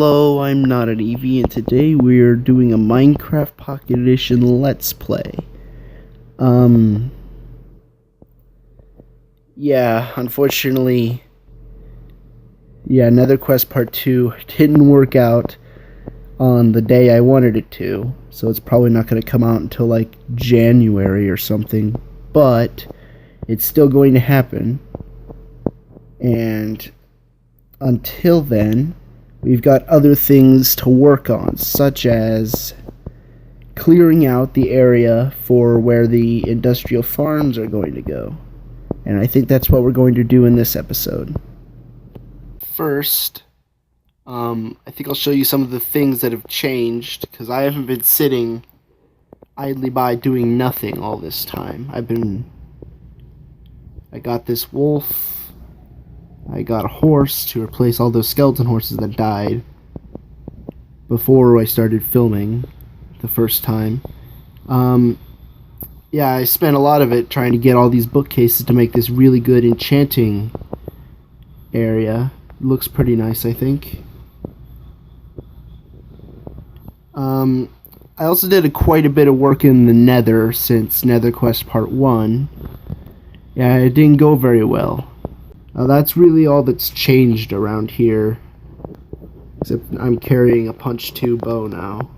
Hello, I'm not an Eevee, and today we're doing a Minecraft Pocket Edition Let's Play. Yeah, unfortunately, Nether Quest Part 2 didn't work out on the day I wanted it to, so it's probably not going to come out until like January or something, but it's still going to happen, and until then, we've got other things to work on, such as clearing out the area for where the industrial farms are going to go. And I think that's what we're going to do in this episode. First, I think I'll show you some of the things that have changed, because I haven't been sitting idly by doing nothing all this time. I got this wolf. I got a horse to replace all those skeleton horses that died before I started filming the first time. Yeah, I spent a lot of it trying to get all these bookcases to make this really good enchanting area. It looks pretty nice, I think. I also did quite a bit of work in the Nether since Nether Quest Part 1. Yeah, it didn't go very well. That's really all that's changed around here, except I'm carrying a punch 2 bow now.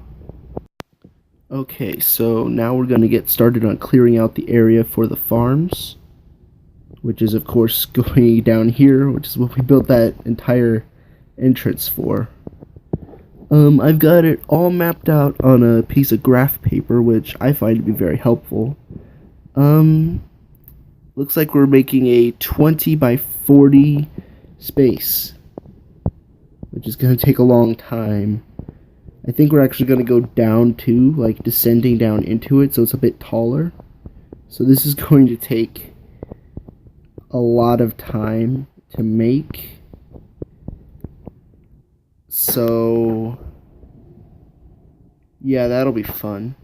Okay, so now we're going to get started on clearing out the area for the farms, which is of course going down here, which is what we built that entire entrance for. I've got it all mapped out on a piece of graph paper, which I find to be very helpful. Looks like we're making a 20 by 40 space, which is going to take a long time. I think we're actually going to go down to, like, descending down into it, so it's a bit taller. So this is going to take a lot of time to make. So, yeah, that'll be fun.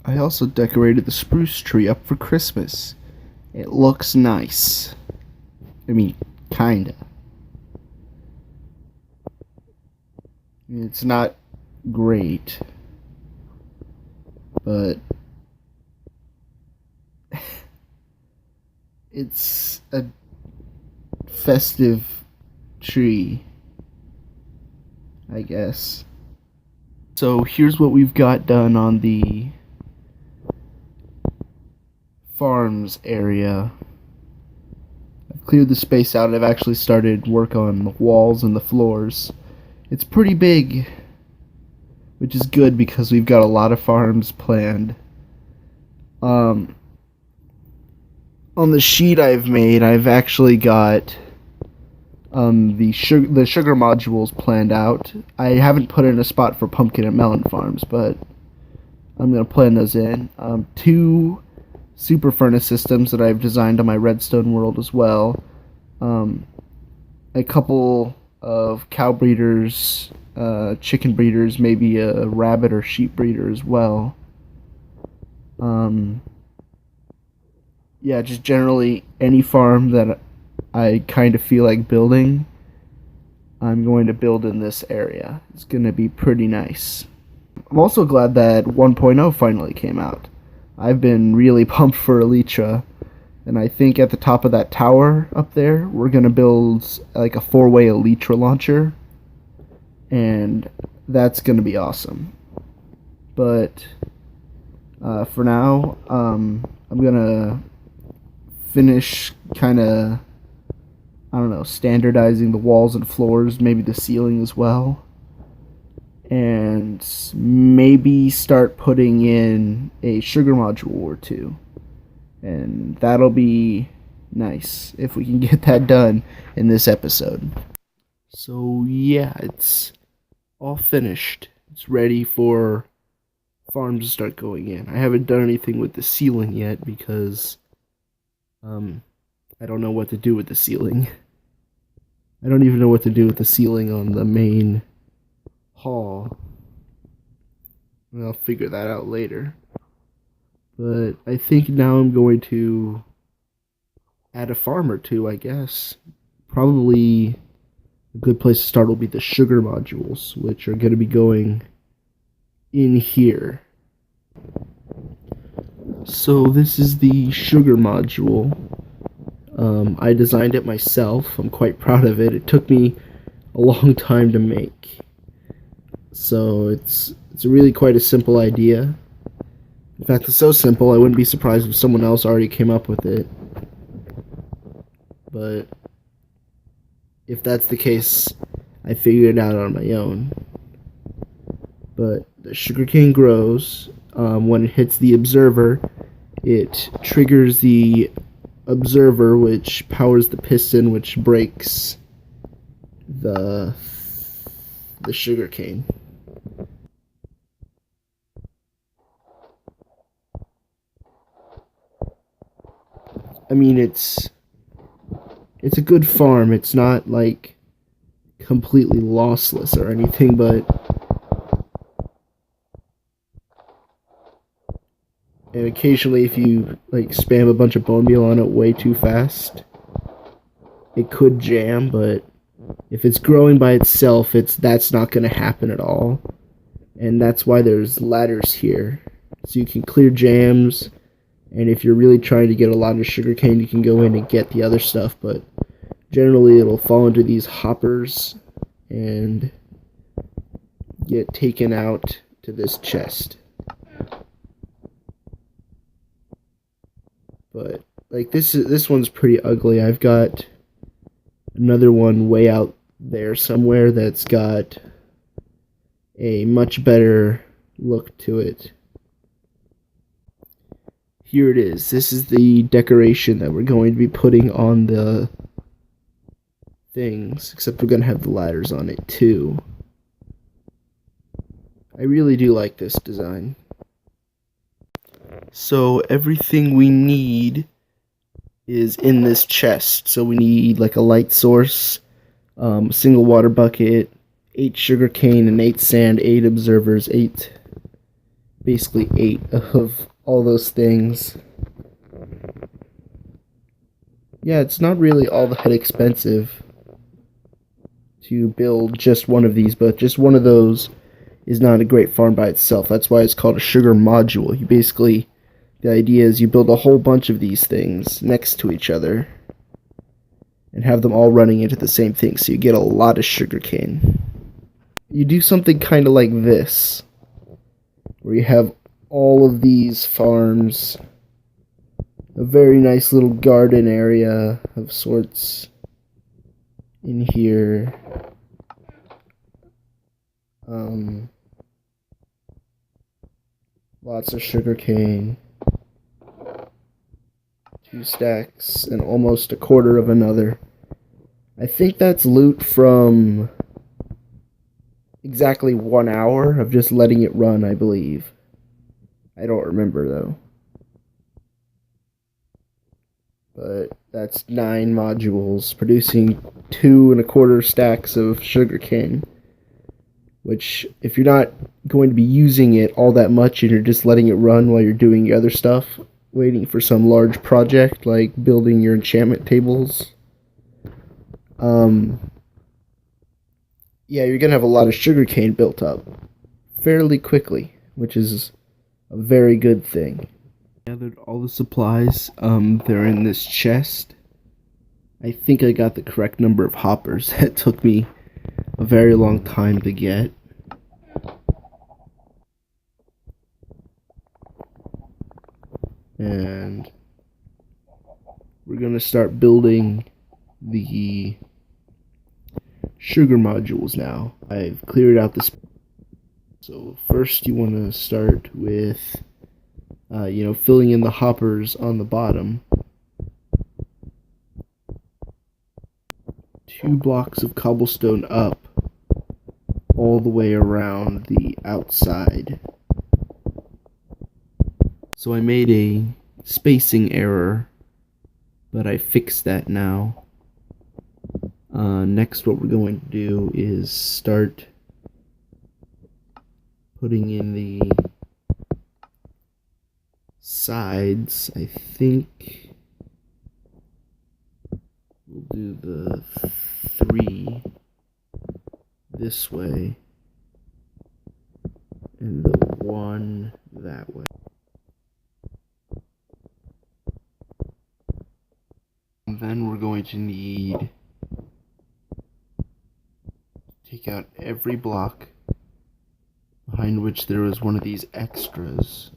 I also decorated the spruce tree up for Christmas. It looks nice. I mean, kinda. It's not great, but it's a festive tree, I guess. So here's what we've got done on the farms area. I've cleared the space out. I've actually started work on the walls and the floors. It's pretty big, which is good because we've got a lot of farms planned. On the sheet I've made, I've actually got the sugar modules planned out. I haven't put in a spot for pumpkin and melon farms, but I'm going to plan those in. 2 super furnace systems that I've designed on my redstone world as well. A couple of cow breeders chicken breeders, maybe a rabbit or sheep breeder as well. Yeah, just generally any farm that I kind of feel like building, I'm going to build in this area. It's going to be pretty nice. I'm also glad that 1.0 finally came out. I've been really pumped for Elytra, and I think at the top of that tower up there, we're going to build like a 4-way Elytra launcher, and that's going to be awesome. But for now, I'm going to finish kind of, I don't know, standardizing the walls and floors, maybe the ceiling as well, and maybe start putting in a sugar module or two, and that'll be nice if we can get that done in this episode. So yeah, it's all finished. It's ready for farm to start going in. I haven't done anything with the ceiling yet because I don't know what to do with the ceiling. I don't even know what to do with the ceiling on the main hall. I'll figure that out later. But I think now I'm going to add a farm or two, I guess. Probably a good place to start will be the sugar modules, which are going to be going in here. So this is the sugar module. I designed it myself. I'm quite proud of it. It took me a long time to make. So it's really quite a simple idea. In fact, it's so simple I wouldn't be surprised if someone else already came up with it. But if that's the case, I figured it out on my own. But the sugarcane grows. When it hits the observer, it triggers the observer, which powers the piston, which breaks the sugarcane. I mean, it's a good farm. It's not like completely lossless or anything, but and occasionally if you like spam a bunch of bone meal on it way too fast, it could jam, but if it's growing by itself, that's not going to happen at all. And that's why there's ladders here. So you can clear jams, and if you're really trying to get a lot of sugarcane, you can go in and get the other stuff, but generally it'll fall into these hoppers and get taken out to this chest. But like this one's pretty ugly. I've got another one way out there somewhere that's got a much better look to it. Here it is. This is the decoration that we're going to be putting on the things, except we're going to have the ladders on it too. I really do like this design. So everything we need is in this chest. So we need like a light source, a single water bucket, 8 sugarcane and 8 sand, 8 observers, basically 8 of all those things. Yeah, it's not really all that expensive to build just one of these, but just one of those is not a great farm by itself. That's why it's called a sugar module. The idea is you build a whole bunch of these things next to each other and have them all running into the same thing, so you get a lot of sugarcane. You do something kind of like this, where you have all of these farms, a very nice little garden area of sorts in here. Lots of sugarcane. 2 stacks and almost a quarter of another. I think that's loot from exactly 1 hour of just letting it run, I believe. I don't remember though. But that's 9 modules producing 2 1/4 stacks of sugarcane. which if you're not going to be using it all that much and you're just letting it run while you're doing your other stuff, waiting for some large project like building your enchantment tables, yeah, you're gonna have a lot of sugarcane built up fairly quickly, which is a very good thing. Gathered all the supplies. They're in this chest. I think I got the correct number of hoppers. That took me a very long time to get. And we're gonna start building the sugar modules now. I've cleared out this. So first you want to start with, filling in the hoppers on the bottom. 2 blocks of cobblestone up, all the way around the outside. So I made a spacing error, but I fixed that now. Next, what we're going to do is start putting in the sides. I think we'll do the 3 this way and the 1 that way. And then we're going to need take out every block behind which there is one of these extras.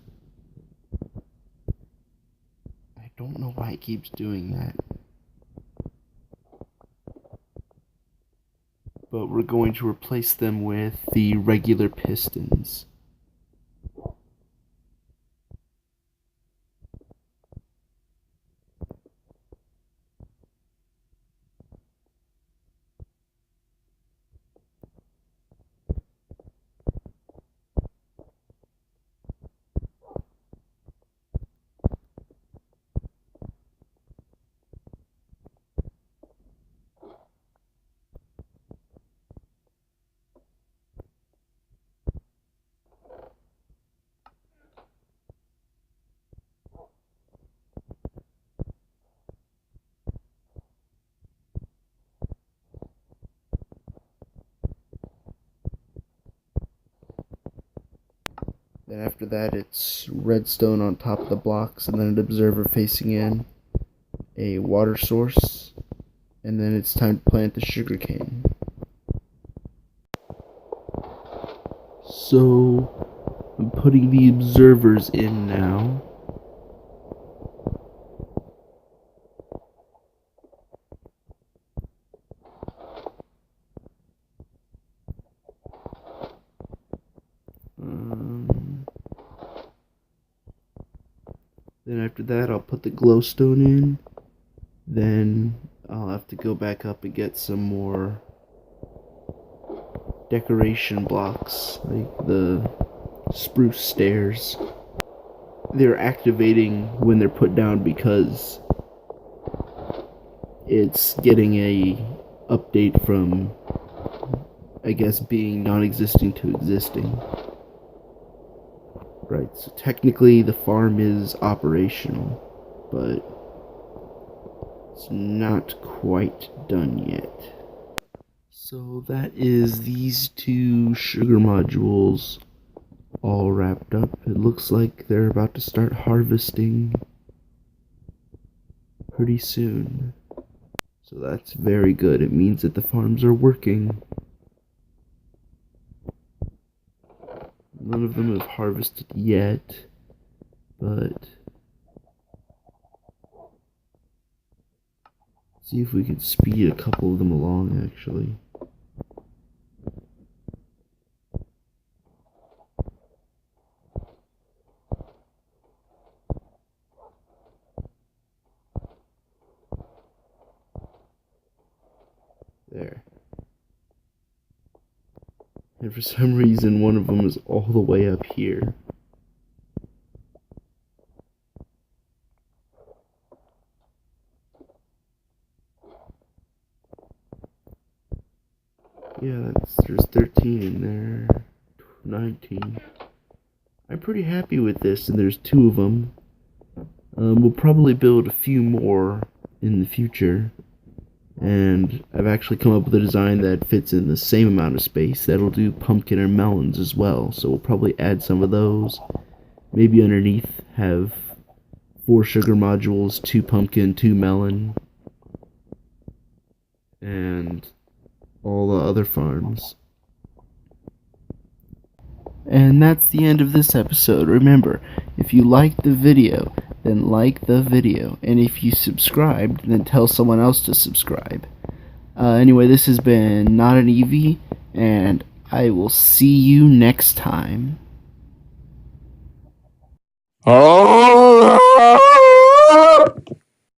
I don't know why it keeps doing that. But we're going to replace them with the regular pistons. Then after that it's redstone on top of the blocks, and then an observer facing in, a water source, and then it's time to plant the sugarcane. So I'm putting the observers in now. Then after that I'll put the glowstone in. Then I'll have to go back up and get some more decoration blocks, like the spruce stairs. They're activating when they're put down because it's getting a update from, I guess, being non-existing to existing. Right, so technically the farm is operational, but it's not quite done yet. So that is these 2 sugar modules all wrapped up. It looks like they're about to start harvesting pretty soon. So that's very good. It means that the farms are working. None of them have harvested yet, but see if we can speed a couple of them along, actually. There. And for some reason, one of them is all the way up here. Yeah, there's 13 in there. 19. I'm pretty happy with this, and there's 2 of them. We'll probably build a few more in the future. And I've actually come up with a design that fits in the same amount of space. That'll do pumpkin or melons as well. So we'll probably add some of those. Maybe underneath have 4 sugar modules, 2 pumpkin, 2 melon, and all the other farms. And that's the end of this episode. Remember, if you liked the video, then like the video. And if you subscribed, then tell someone else to subscribe. Anyway, this has been Not an Eevee, and I will see you next time. Oh!